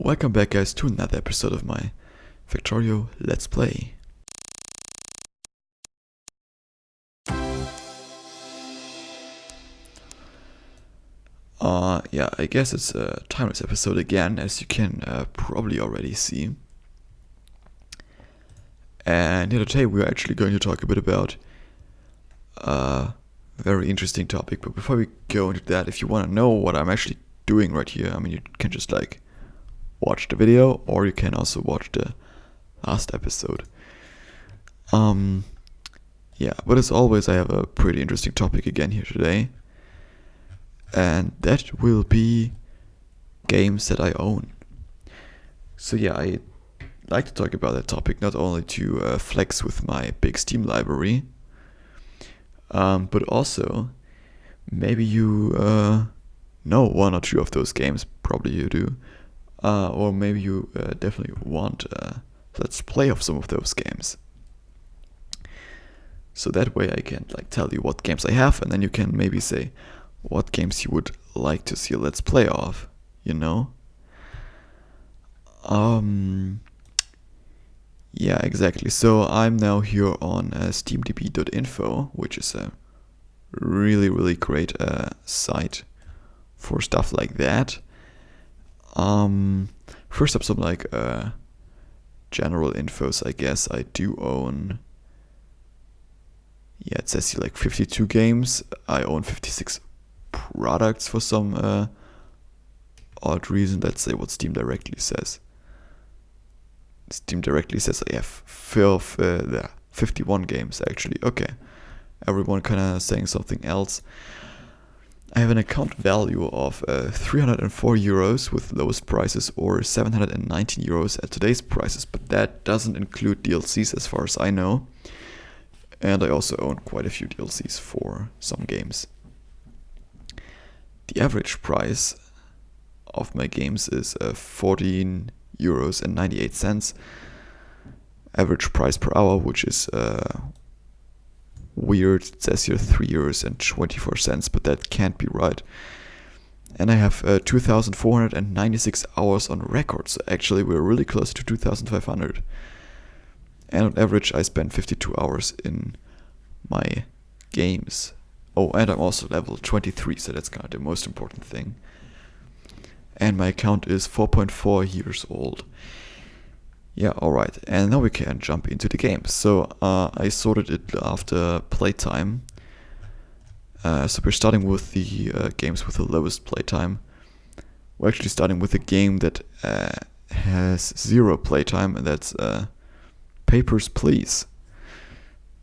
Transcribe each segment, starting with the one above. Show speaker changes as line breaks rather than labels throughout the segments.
Welcome back guys to another episode of my Factorio Let's Play. I guess it's a timeless episode again, as you can probably already see. And today we're actually going to talk a bit about a very interesting topic. But before we go into that, if you want to know what I'm actually doing right here, I mean, you can just watch the video, or you can also watch the last episode. But as always, I have a pretty interesting topic again here today, and that will be games that I own. So I like to talk about that topic not only to flex with my big Steam library, but also maybe you know one or two of those games. Probably you do. Or maybe you definitely want let's play of some of those games. So that way I can tell you what games I have, and then you can maybe say what games you would like to see a let's play of, you know? Yeah, exactly. So I'm now here on steamdb.info, which is a really great site for stuff like that. First up, some general infos. I guess I do own, it says here 52 games. I own 56 products for some odd reason. Let's say what Steam directly says. Steam directly says I have 51 games actually. Okay, everyone kind of saying something else. I have an account value of 304 euros with lowest prices, or 719 euros at today's prices, but that doesn't include DLCs as far as I know. And I also own quite a few DLCs for some games. The average price of my games is 14 euros and 98 cents. Average price per hour, which is weird. It says here 3 euros and 24 cents, but that can't be right. And I have 2,496 hours on record, so actually we're really close to 2,500. And on average I spend 52 hours in my games. Oh, and I'm also level 23, so that's kind of the most important thing. And my account is 4.4 years old. Yeah, alright, and now we can jump into the game. So I sorted it after playtime. So we're starting with the games with the lowest playtime. We're actually starting with a game that has 0 playtime, and that's Papers, Please.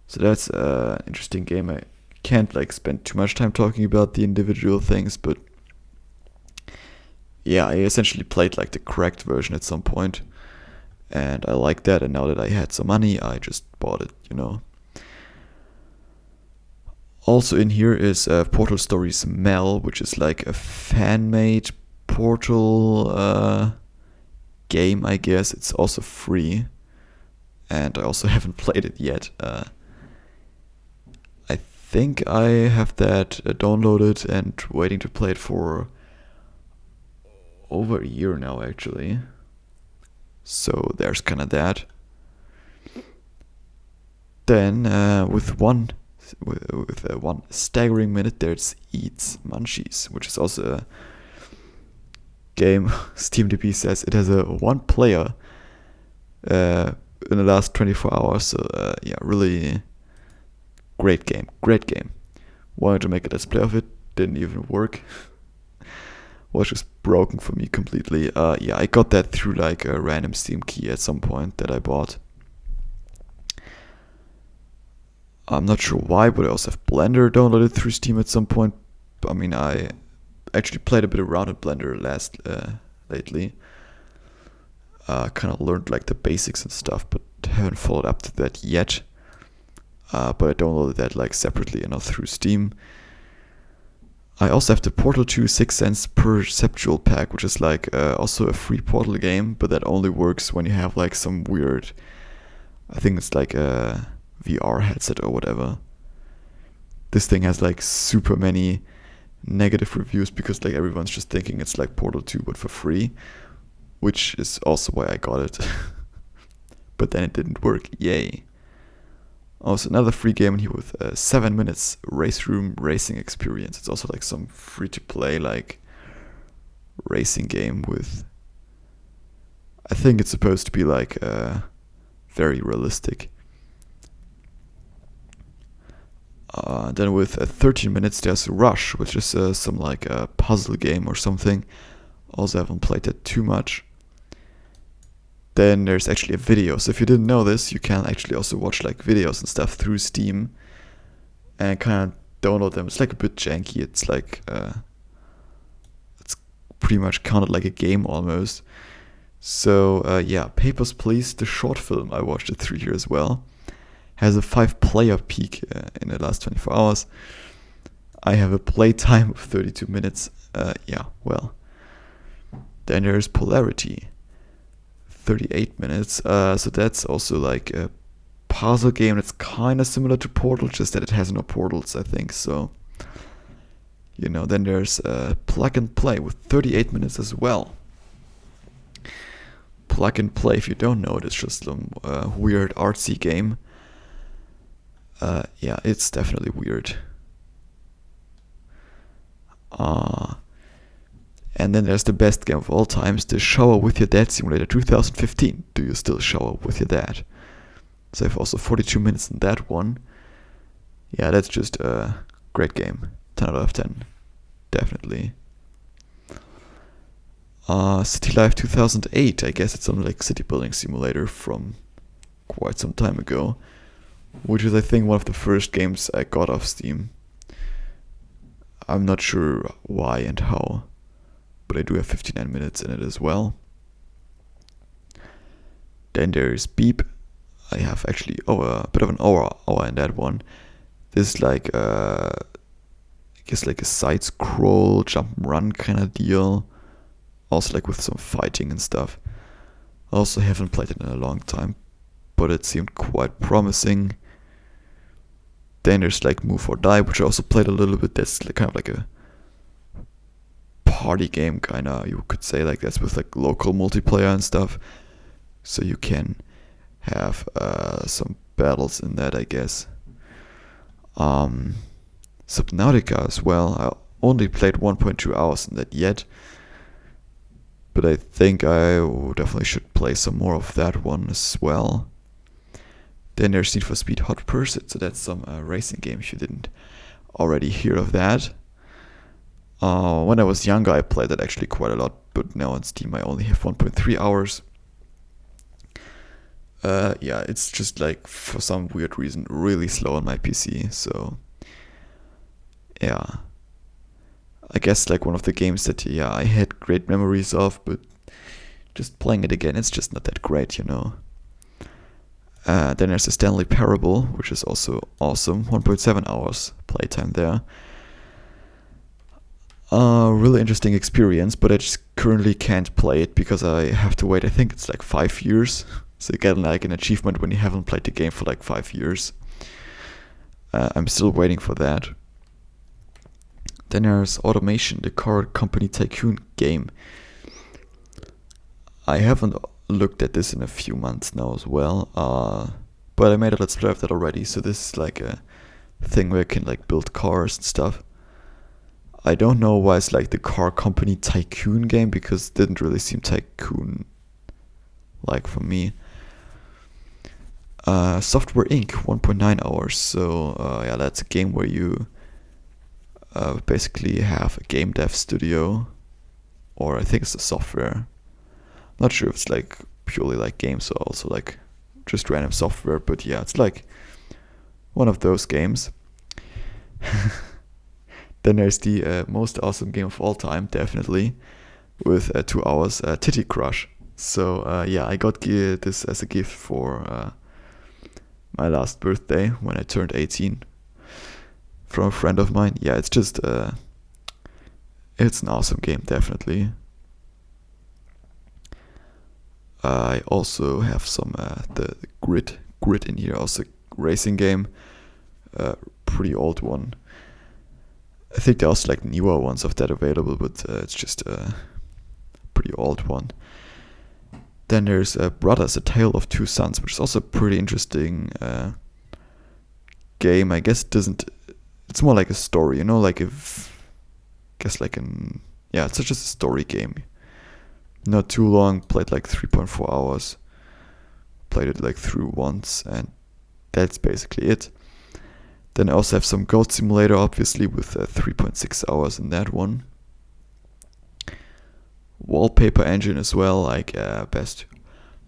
So that's an interesting game. I can't spend too much time talking about the individual things, but yeah, I essentially played the cracked version at some point. And I like that, and now that I had some money, I just bought it, you know. Also in here is Portal Stories Mel, which is a fan-made Portal game, I guess. It's also free, and I also haven't played it yet. I think I have that downloaded and waiting to play it for over a year now, actually. So there's kind of that. Then with one staggering minute, there's Eats Munchies, which is also a game. SteamDB says it has a 1 player in the last 24 hours. So really great game. Wanted to make a let's play of it, didn't even work. Was just broken for me completely. I got that through a random Steam key at some point that I bought. I'm not sure why, but I also have Blender downloaded through Steam at some point. I mean, I actually played a bit around in Blender lately. Kind of learned the basics and stuff, but haven't followed up to that yet. But I downloaded that separately and not through Steam. I also have the Portal 2 6 cents Perceptual Pack, which is also a free Portal game, but that only works when you have some weird, I think it's a VR headset or whatever. This thing has super many negative reviews because everyone's just thinking it's Portal 2 but for free, which is also why I got it. But then it didn't work. Yay. Also another free game in here with 7 minutes race room racing experience. It's also like some free to play like racing game with, I think it's supposed to be like very realistic. Then with 13 minutes there's Rush, which is some like a puzzle game or something. Also haven't played that too much. Then there's actually a video. So if you didn't know this, you can actually also watch like videos and stuff through Steam and kind of download them. It's like a bit janky. It's like it's pretty much counted like a game almost. So yeah, Papers, Please, the short film, I watched it through here as well. Has a 5-player peak in the last 24 hours. I have a play time of 32 minutes. Yeah, well. Then there's Polarity. 38 minutes. So that's also like a puzzle game that's kind of similar to Portal, just that it has no portals, I think. So, you know, then there's Plug and Play with 38 minutes as well. Plug and Play, if you don't know it, it's just some weird artsy game. Yeah, it's definitely weird. And then there's the best game of all times, the Shower with Your Dad Simulator 2015. Do you still shower with your dad? So I have also 42 minutes in that one. Yeah, that's just a great game. 10 out of 10. Definitely. City Life 2008. I guess it's some like city building simulator from quite some time ago. Which is, I think, one of the first games I got off Steam. I'm not sure why and how, but I do have 59 minutes in it as well. Then there's Beep. I have actually a bit of an hour in that one. This is like I guess like a side scroll jump and run kind of deal. Also like with some fighting and stuff. I also haven't played it in a long time, but it seemed quite promising. Then there's like Move or Die, which I also played a little bit. That's like kind of like a party game, kind of, you could say, like that's with like local multiplayer and stuff. So you can have some battles in that, I guess. Subnautica as well. I only played 1.2 hours in that yet, but I think I definitely should play some more of that one as well. Then there's Need for Speed Hot Pursuit, so that's some racing game if you didn't already hear of that. When I was younger I played that actually quite a lot, but now on Steam I only have 1.3 hours. Yeah, it's just like for some weird reason really slow on my PC, so yeah. I guess like one of the games that I had great memories of, but just playing it again, it's just not that great, you know. Then there's the Stanley Parable, which is also awesome. 1.7 hours playtime there. Really interesting experience, but I just currently can't play it because I have to wait, I think it's like 5 years. So you get like an achievement when you haven't played the game for like 5 years. I'm still waiting for that. Then there's Automation, the car company tycoon game. I haven't looked at this in a few months now as well, but I made a let's play of that already, so this is like a thing where you can like build cars and stuff. I don't know why it's like the car company tycoon game, because it didn't really seem tycoon like for me. Software Inc. 1.9 hours, so yeah, that's a game where you basically have a game dev studio, or I think it's the software. Not sure if it's like purely like games or also like just random software, but yeah, it's like one of those games. Then there's the most awesome game of all time, definitely, with 2 hours, Titty Crush. So yeah, I got this as a gift for my last birthday when I turned 18 from a friend of mine. Yeah, it's just it's an awesome game, definitely. I also have some the grid in here, also racing game, pretty old one. I think there's like newer ones of that available, but it's just a pretty old one. Then there's Brothers, A Tale of Two Sons, which is also a pretty interesting game. I guess it's more like a story, like it's just a story game. Not too long, played like 3.4 hours. Played it like through once, and that's basically it. Then I also have some Goat Simulator, obviously, with 3.6 hours in that one. Wallpaper Engine as well, like best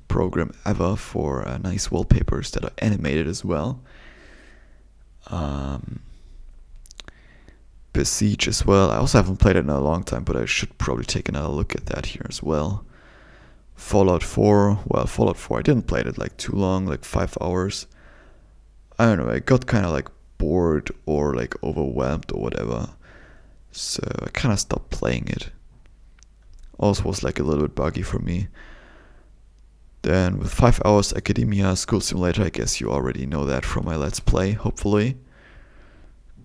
program ever for nice wallpapers that are animated as well. Besiege as well. I also haven't played it in a long time, but I should probably take another look at that here as well. Fallout 4. Well, Fallout 4, I didn't play it like too long, like 5 hours. I don't know, I got kind of like bored or like overwhelmed or whatever. So I kind of stopped playing it. Also was like a little bit buggy for me. Then with 5 hours, Academia School Simulator, I guess you already know that from my Let's Play, hopefully.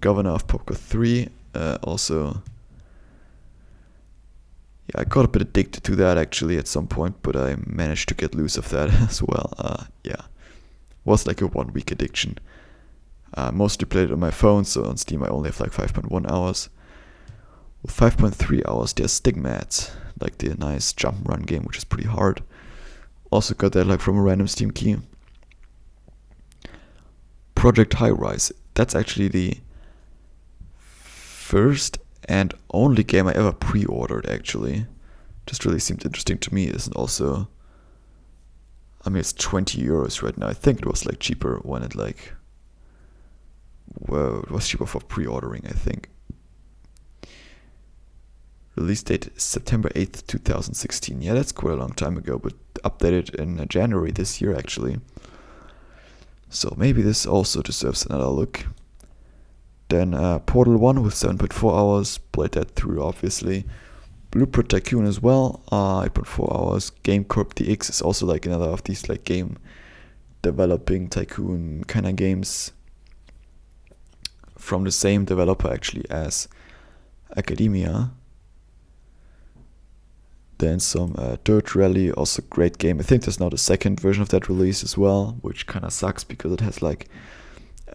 Governor of Poker 3, also... Yeah, I got a bit addicted to that actually at some point, but I managed to get loose of that as well. Was like a 1 week addiction. Mostly played it on my phone, so on Steam I only have like 5.1 hours. With 5.3 hours, there's Stigmat, like the nice jump and run game, which is pretty hard. Also got that like from a random Steam key. Project High Rise, that's actually the first and only game I ever pre-ordered actually. Just really seemed interesting to me. Isn't also, I mean, it's 20 euros right now. I think it was like cheaper when it like, well, it was cheaper for pre-ordering, I think. Release date September 8th, 2016. Yeah, that's quite a long time ago, but updated in January this year actually. So maybe this also deserves another look. Then Portal 1 with 7.4 hours, played that through obviously. Blueprint Tycoon as well, 8.4 hours. Game Corp DX is also like another of these like game developing tycoon kind of games from the same developer actually as Academia. Then some Dirt Rally, also great game. I think there's now the second version of that release as well, which kind of sucks because it has like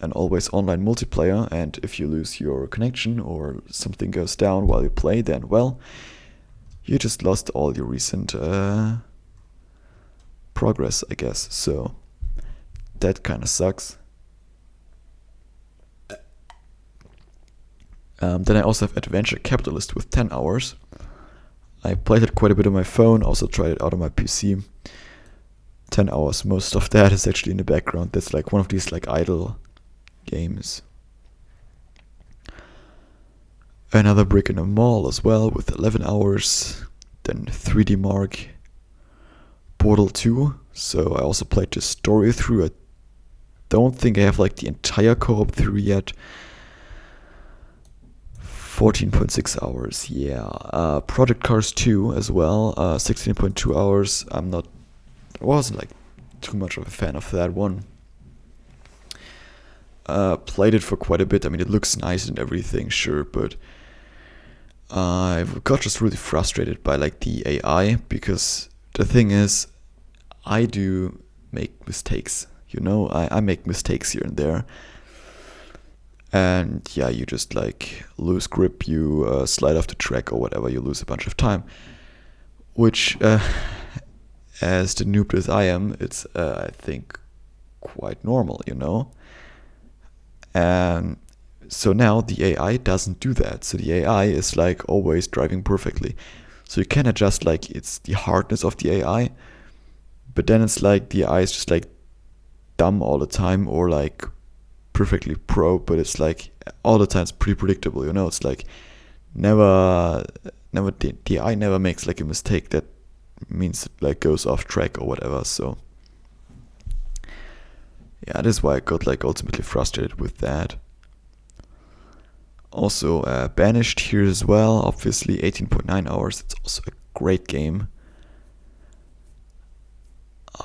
an always online multiplayer, and if you lose your connection or something goes down while you play, then well, you just lost all your recent progress, I guess. So that kind of sucks. Then I also have Adventure Capitalist with 10 hours. I played it quite a bit on my phone, also tried it out on my PC. 10 hours, most of that is actually in the background. That's like one of these like idle games. Another Brick in a Mall as well with 11 hours. Then 3D Mark, Portal 2. So I also played the story through. I don't think I have like the entire co-op through yet. 14.6 hours, yeah. Project Cars 2 as well, 16.2 hours. I wasn't like too much of a fan of that one. Played it for quite a bit. I mean, it looks nice and everything, sure, but I got just really frustrated by like the AI, because the thing is, I do make mistakes, I make mistakes here and there. And yeah, you just like lose grip, you slide off the track or whatever, you lose a bunch of time. Which, as the noob as I am, it's I think quite normal, And so now the AI doesn't do that. So the AI is like always driving perfectly. So you can adjust like it's the hardness of the AI, but then it's like the AI is just like dumb all the time, or like perfectly pro, but it's like all the time it's pretty predictable, It's like never the AI never makes like a mistake that means it like goes off track or whatever. So yeah, that is why I got like ultimately frustrated with that. Also Banished here as well, obviously 18.9 hours. It's also a great game.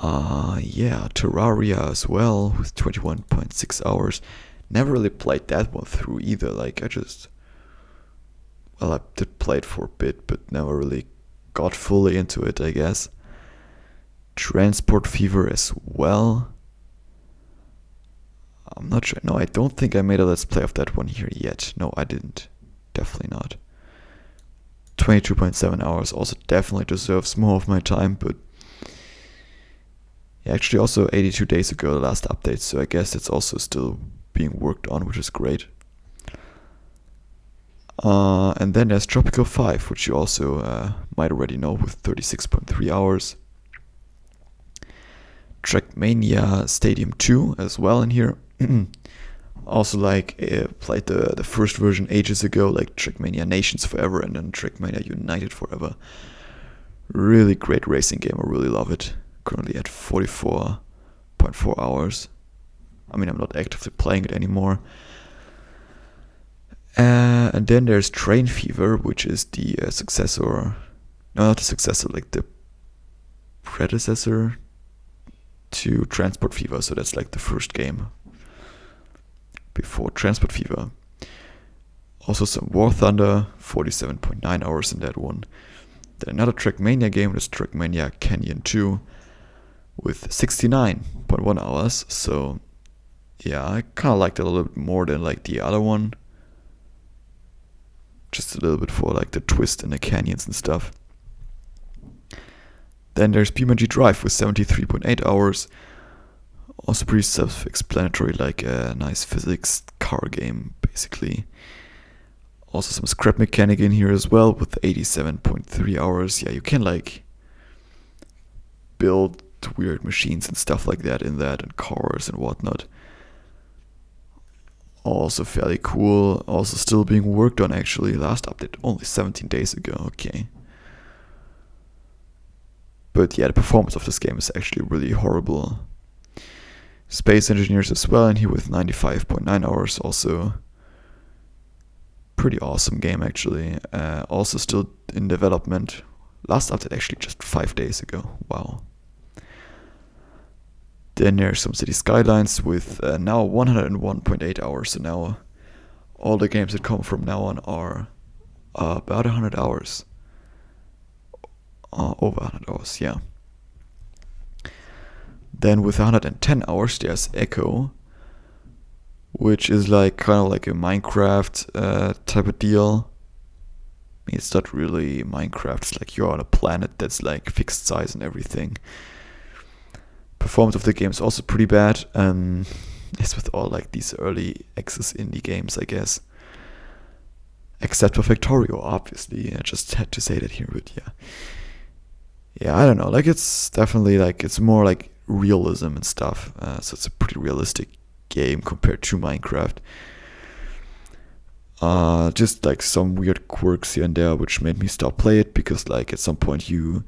Yeah, Terraria as well with 21.6 hours. Never really played that one through either. Like I did play it for a bit, but never really got fully into it, I guess. Transport Fever as well. I'm not sure. No, I don't think I made a let's play of that one here yet. No, I didn't. Definitely not. 22.7 hours also definitely deserves more of my time, but yeah, actually also 82 days ago the last update, so I guess it's also still being worked on, which is great. And then there's Tropical 5, which you also might already know, with 36.3 hours. Trackmania Stadium 2 as well in here. Also played the first version ages ago, like Trackmania Nations Forever and then Trackmania United Forever. Really great racing game, I really love it. Currently at 44.4 hours. I mean, I'm not actively playing it anymore. And then there's Train Fever, which is the successor, no, not the successor, like the predecessor to Transport Fever. So that's like the first game before Transport Fever. Also some War Thunder, 47.9 hours in that one. Then another Trackmania game, that's Trackmania Canyon 2, with 69.1 hours. So yeah, I kind of liked it a little bit more than like the other one. Just a little bit for like the twist in the canyons and stuff. Then there's BeamNG Drive with 73.8 hours. Also pretty self-explanatory, like a nice physics car game, basically. Also some scrap mechanic in here as well with 87.3 hours. Yeah, you can like build weird machines and stuff like that in that, and cars and whatnot. Also fairly cool. Also still being worked on actually. Last update only 17 days ago. Okay. But yeah, the performance of this game is actually really horrible. Space Engineers as well in here with 95.9 hours. Also pretty awesome game actually. Also still in development. Last update actually just 5 days ago. Wow. Then there's some City Skylines with now 101.8 hours. So now all the games that come from now on are about 100 hours. Over 100 hours, yeah. Then with 110 hours there's Echo, which is like kind of like a Minecraft type of deal. I mean, it's not really Minecraft, it's like you're on a planet that's like fixed size and everything. Performance of the game is also pretty bad, as with all like these early access indie games, I guess. Except for Factorio, obviously. I just had to say that here, but yeah. Yeah, I don't know. Like, it's definitely like, it's more like realism and stuff. So it's a pretty realistic game compared to Minecraft. Just like some weird quirks here and there, which made me stop play it, because like at some point you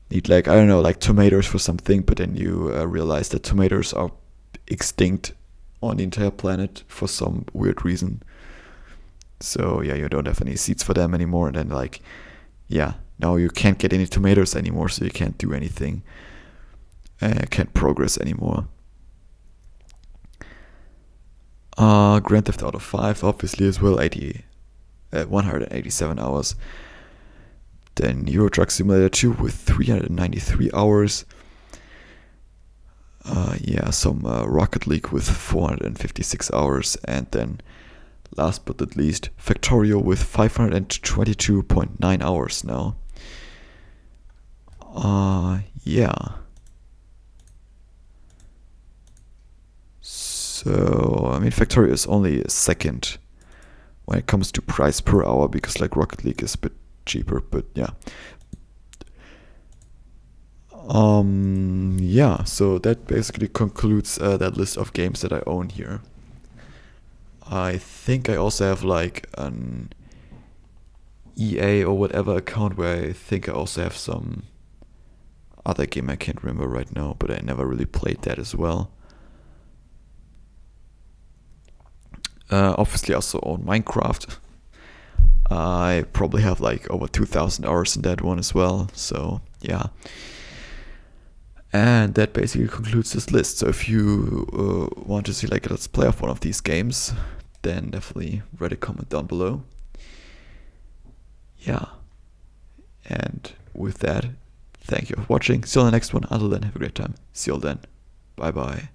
need like, I don't know, like tomatoes for something, but then you realize that tomatoes are extinct on the entire planet for some weird reason. So yeah, you don't have any seeds for them anymore, and then like, yeah, now you can't get any tomatoes anymore, so you can't do anything. Can't progress anymore. Grand Theft Auto 5 obviously as well, 187 hours. Then Euro Truck Simulator 2 with 393 hours. Yeah, some Rocket League with 456 hours. And then last but not least, Factorio with 522.9 hours now. Yeah. So, I mean, Factorio is only second when it comes to price per hour, because like Rocket League is a bit cheaper, but yeah. Yeah, so that basically concludes that list of games that I own here. I think I also have like an EA or whatever account where I think I also have some other game I can't remember right now, but I never really played that as well. Obviously I also own Minecraft. I probably have like over 2,000 hours in that one as well, so yeah. And that basically concludes this list. So if you want to see like a let's play of one of these games, then definitely write a comment down below. Yeah. And with that, Thank you for watching. See you on the next one. Until then, have a great time. See you all then. Bye bye.